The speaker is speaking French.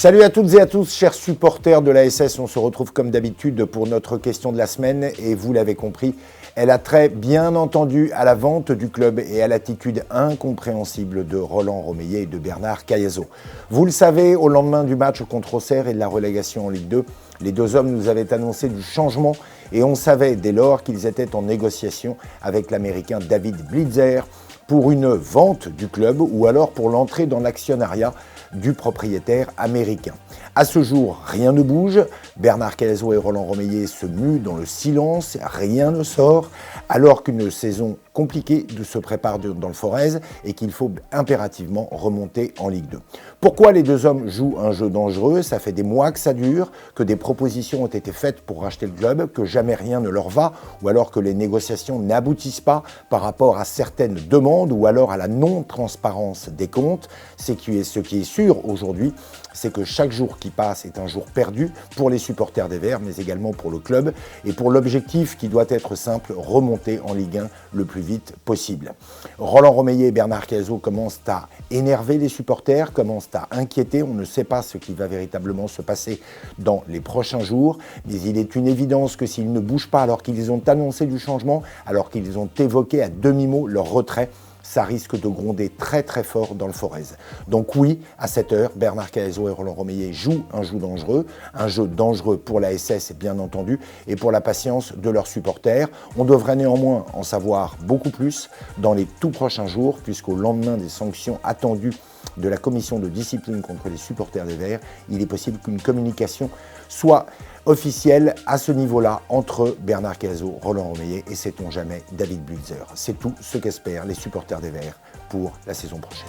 Salut à toutes et à tous, chers supporters de l'ASS. On se retrouve comme d'habitude pour notre question de la semaine et vous l'avez compris, elle a trait bien entendu à la vente du club et à l'attitude incompréhensible de Roland Romeyer et de Bernard Caillasot. Vous le savez, au lendemain du match contre Auxerre et de la relégation en Ligue 2, les deux hommes nous avaient annoncé du changement et on savait dès lors qu'ils étaient en négociation avec l'Américain David Blitzer pour une vente du club ou alors pour l'entrée dans l'actionnariat du propriétaire américain. À ce jour, rien ne bouge. Bernard Caillasot et Roland Romeyer se muent dans le silence, rien ne sort, alors qu'une saison compliquée se prépare dans le Forez et qu'il faut impérativement remonter en Ligue 2. Pourquoi les deux hommes jouent un jeu dangereux? Ça fait des mois que ça dure, que des propositions ont été faites pour racheter le club, que jamais rien ne leur va, ou alors que les négociations n'aboutissent pas par rapport à certaines demandes, ou alors à la non-transparence des comptes. Ce qui est sûr aujourd'hui, c'est que chaque jour qui passe est un jour perdu pour les supporters des Verts, mais également pour le club et pour l'objectif qui doit être simple, remonter en Ligue 1 le plus vite possible. Roland Romeyer et Bernard Caillasot commencent à énerver les supporters, commencent à inquiéter. On ne sait pas ce qui va véritablement se passer dans les prochains jours, mais il est une évidence que s'ils ne bougent pas alors qu'ils ont annoncé du changement, alors qu'ils ont évoqué à demi-mot leur retrait, ça risque de gronder très très fort dans le Forez. Donc oui, à cette heure, Bernard Caillasot et Roland Romeyer jouent un jeu dangereux pour la SS bien entendu, et pour la patience de leurs supporters. On devrait néanmoins en savoir beaucoup plus dans les tout prochains jours, puisqu'au lendemain des sanctions attendues de la commission de discipline contre les supporters des Verts, il est possible qu'une communication soit officielle à ce niveau-là entre Bernard Caillasot, Roland Romeyer et, sait-on jamais, David Blitzer. C'est tout ce qu'espèrent les supporters des Verts pour la saison prochaine.